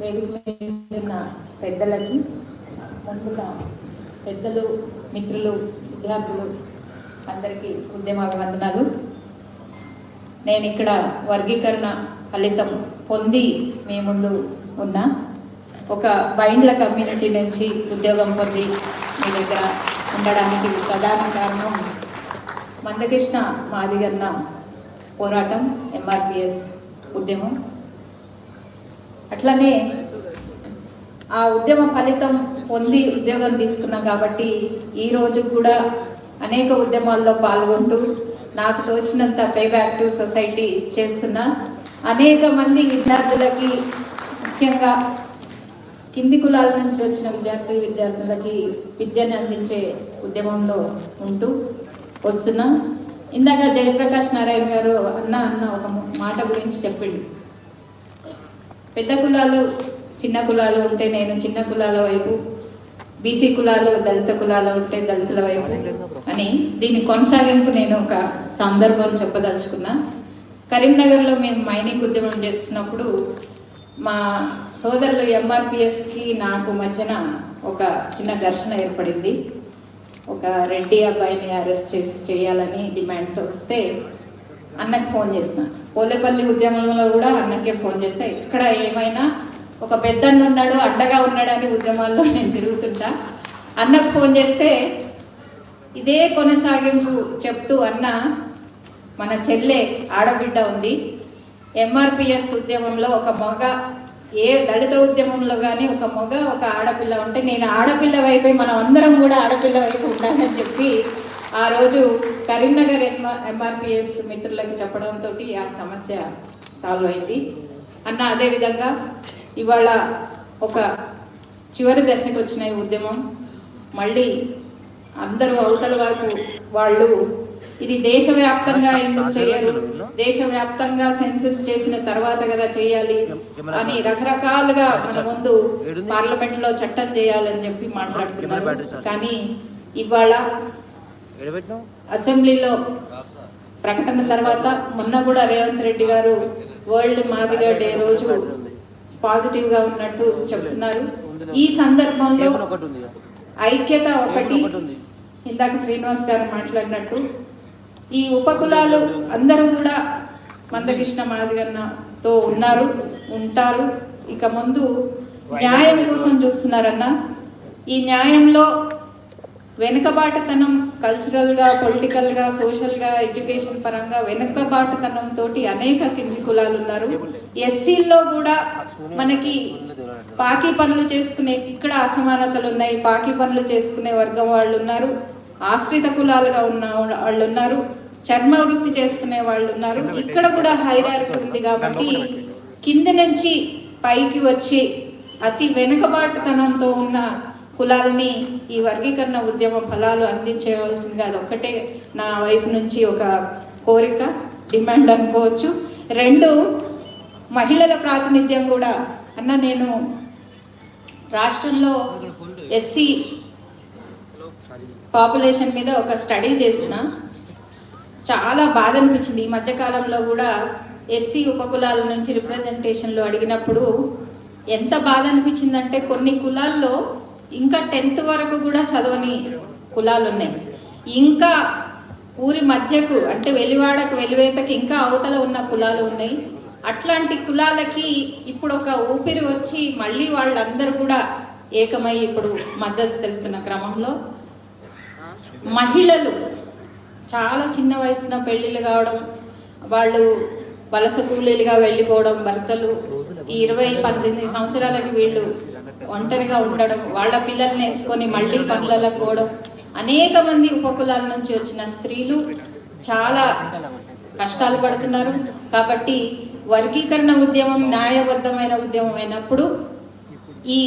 వేదిక మీద ఉన్న పెద్దలకి, ముందుగా పెద్దలు, మిత్రులు, విద్యార్థులు అందరికీ ఉద్యమాభివందనాలు. నేను ఇక్కడ వర్గీకరణ ఫలితం పొంది మీ ముందు ఉన్న ఒక బైండ్ల కమ్యూనిటీ నుంచి ఉద్యోగం పొంది మీ దగ్గర ఉండడానికి ప్రధాన కారణం మందకృష్ణ మాదిగన్న పోరాటం, ఎంఆర్పిఎస్ ఉద్యమం. అట్లనే ఆ ఉద్యమ ఫలితం పొంది ఉద్యోగం తీసుకున్నాం కాబట్టి ఈరోజు కూడా అనేక ఉద్యమాల్లో పాల్గొంటూ నాకు తోచినంత పేబ్యాక్ టు సొసైటీ చేస్తున్న అనేక మంది విద్యార్థులకి, ముఖ్యంగా కింది కులాల నుంచి వచ్చిన విద్యార్థులకి విద్యను అందించే ఉద్యమంలో ఉంటూ వస్తున్నా. ఇందాక జయప్రకాష్ నారాయణ గారు అన్న ఒక మాట గురించి చెప్పిండు. పెద్ద కులాలు, చిన్న కులాలు ఉంటే నేను చిన్న కులాల వైపు, బీసీ కులాలు, దళిత కులాలు ఉంటే దళితుల వైపు అని దీని కొనసాగింపు నేను ఒక సందర్భం చెప్పదలుచుకున్నా. కరీంనగర్లో మేము మైనింగ్ ఉద్యమం చేస్తున్నప్పుడు మా సోదరులు ఎంఆర్పిఎస్కి నాకు మధ్యన ఒక చిన్న ఘర్షణ ఏర్పడింది. ఒక రెడ్డి అబ్బాయిని అరెస్ట్ చేయాలని డిమాండ్తో వస్తే అన్నకి ఫోన్ చేసిన. పోలేపల్లి ఉద్యమంలో కూడా అన్నకే ఫోన్ చేస్తే, ఇక్కడ ఏమైనా ఒక పెద్దన్న ఉన్నాడు, అడ్డగా ఉన్నాడని ఉద్యమాల్లో నేను తిరుగుతుంటా. అన్నకు ఫోన్ చేస్తే ఇదే కొనసాగింపు చెప్తూ, అన్న మన చెల్లె ఆడబిడ్డ ఉంది, ఎంఆర్పిఎస్ ఉద్యమంలో ఒక మగ, ఏ దళిత ఉద్యమంలో కానీ ఒక మగ ఒక ఆడపిల్ల ఉంటే నేను ఆడపిల్ల వైపు, మనం అందరం కూడా ఆడపిల్ల వైపు ఉండాలని చెప్పి ఆ రోజు కరీంనగర్ ఎంఆర్పిఎస్ మిత్రులకి చెప్పడంతో ఆ సమస్య సాల్వ్ అయింది. అన్న అదేవిధంగా ఇవాళ ఒక చివరి దశకు వచ్చిన ఈ ఉద్యమం మళ్ళీ అందరూ అవతల వాళ్ళు ఇది దేశవ్యాప్తంగా ఎందుకు చేయరు, దేశవ్యాప్తంగా సెన్సస్ చేసిన తర్వాత కదా చేయాలి అని రకరకాలుగా మన ముందు పార్లమెంట్లో చట్టం చేయాలని చెప్పి మాట్లాడుతున్నారు. కానీ ఇవాళ అసెంబ్లీలో ప్రకటన తర్వాత మొన్న కూడా రేవంత్ రెడ్డి గారు వరల్డ్ మాదిగ డే రోజు పాజిటివ్గా ఉన్నట్టు చెప్తున్నారు. ఈ సందర్భంలో ఐక్యత ఒకటి, ఇందాక శ్రీనివాస్ గారు మాట్లాడినట్టు ఈ ఉపకులాలు అందరూ కూడా మందకృష్ణ మాదిగన్నతో ఉన్నారు, ఉంటారు. ఇక ముందు న్యాయం కోసం చూస్తున్నారన్న. ఈ న్యాయంలో వెనుకబాటుతనం, కల్చరల్గా, పొలిటికల్గా, సోషల్గా, ఎడ్యుకేషన్ పరంగా వెనుకబాటుతనంతో అనేక కింది కులాలు ఉన్నారు. ఎస్సీల్లో కూడా మనకి పాకి పనులు చేసుకునే, ఇక్కడ అసమానతలు ఉన్నాయి, పాకి పనులు చేసుకునే వర్గం వాళ్ళు ఉన్నారు, ఆశ్రిత కులాలుగా ఉన్న వాళ్ళు ఉన్నారు, చర్మ వృత్తి చేసుకునే వాళ్ళు ఉన్నారు. ఇక్కడ కూడా హైరార్కీ ఉంది కాబట్టి కింది నుంచి పైకి వచ్చి అతి వెనుకబాటుతనంతో ఉన్న కులాలని ఈ వర్గీకరణ ఉద్యమ ఫలాలు అందించవలసిందిగా అదొక్కటే నా వైపు నుంచి ఒక కోరిక, డిమాండ్ అనుకోవచ్చు. రెండు, మహిళల ప్రాతినిధ్యం కూడా. అన్న నేను రాష్ట్రంలో ఎస్సీ పాపులేషన్ మీద ఒక స్టడీ చేసిన, చాలా బాధ అనిపించింది. ఈ మధ్యకాలంలో కూడా ఎస్సీ ఉపకులాల నుంచి రిప్రజెంటేషన్లు అడిగినప్పుడు ఎంత బాధ అనిపించిందంటే కొన్ని కులాల్లో ఇంకా 10th వరకు కూడా చదవని కులాలు ఉన్నాయి. ఇంకా ఊరి మధ్యకు అంటే వెలివాడకు, వెలివేతకి ఇంకా అవతల ఉన్న కులాలు ఉన్నాయి. అట్లాంటి కులాలకి ఇప్పుడు ఒక ఊపిరి వచ్చి మళ్ళీ వాళ్ళందరూ కూడా ఏకమై ఇప్పుడు మద్దతు తెలుపుతున్న క్రమంలో మహిళలు చాలా చిన్న వయసున పెళ్ళిళ్ళు కావడం, వాళ్ళు వలస కూలీలుగా వెళ్ళిపోవడం, భర్తలు ఈ 20-18 సంవత్సరాలకి వీళ్ళు ఒంటరిగా ఉండడం, వాళ్ళ పిల్లల్ని వేసుకొని మళ్ళీ పనులకు పోవడం, అనేక మంది ఉపకులాల నుంచి వచ్చిన స్త్రీలు చాలా కష్టాలు పడుతున్నారు. కాబట్టి వర్గీకరణ ఉద్యమం న్యాయబద్ధమైన ఉద్యమం అయినప్పుడు ఈ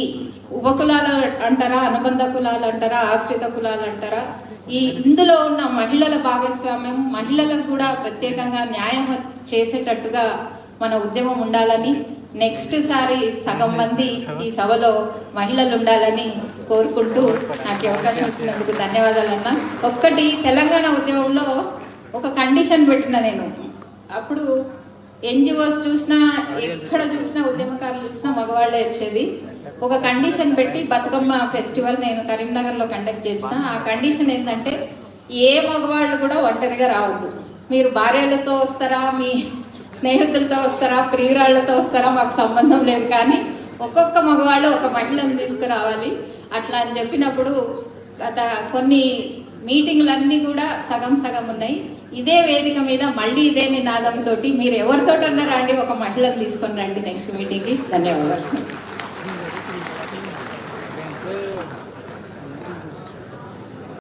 ఉపకులాలు అంటారా, అనుబంధ కులాలు అంటారా, ఆశ్రిత కులాలు అంటారా, ఇందులో ఉన్న మహిళల భాగస్వామ్యం, మహిళలకు కూడా ప్రత్యేకంగా న్యాయం చేసేటట్టుగా మన ఉద్యమం ఉండాలని, నెక్స్ట్ సారి సగం మంది ఈ సభలో మహిళలు ఉండాలని కోరుకుంటూ నాకు అవకాశం ఇచ్చినందుకు ధన్యవాదాలన్న. ఒక్కటి, తెలంగాణ ఉద్యమంలో ఒక కండిషన్ పెట్టిన నేను. అప్పుడు ఎన్జిఓస్ చూసినా ఎక్కడ చూసినా ఉద్యమకారులు చూసినా మగవాళ్ళే వచ్చేది. ఒక కండిషన్ పెట్టి బతుకమ్మ ఫెస్టివల్ నేను కరీంనగర్లో కండక్ట్ చేసిన. ఆ కండిషన్ ఏంటంటే ఏ మగవాళ్ళు కూడా ఒంటరిగా రావద్దు. మీరు భార్యలతో వస్తారా, మీ స్నేహితులతో వస్తారా, ప్రియురాళ్లతో వస్తారా, మాకు సంబంధం లేదు, కానీ ఒక్కొక్క మగవాళ్ళు ఒక మహిళను తీసుకురావాలి అట్లా అని చెప్పినప్పుడు గత కొన్ని మీటింగ్లన్నీ కూడా సగం సగం ఉన్నాయి. ఇదే వేదిక మీద మళ్ళీ ఇదే నినాదంతో మీరు ఎవరితోటన్నా రండి, ఒక మహిళను తీసుకొని రండి నెక్స్ట్ మీటింగ్కి. ధన్యవాదాలు.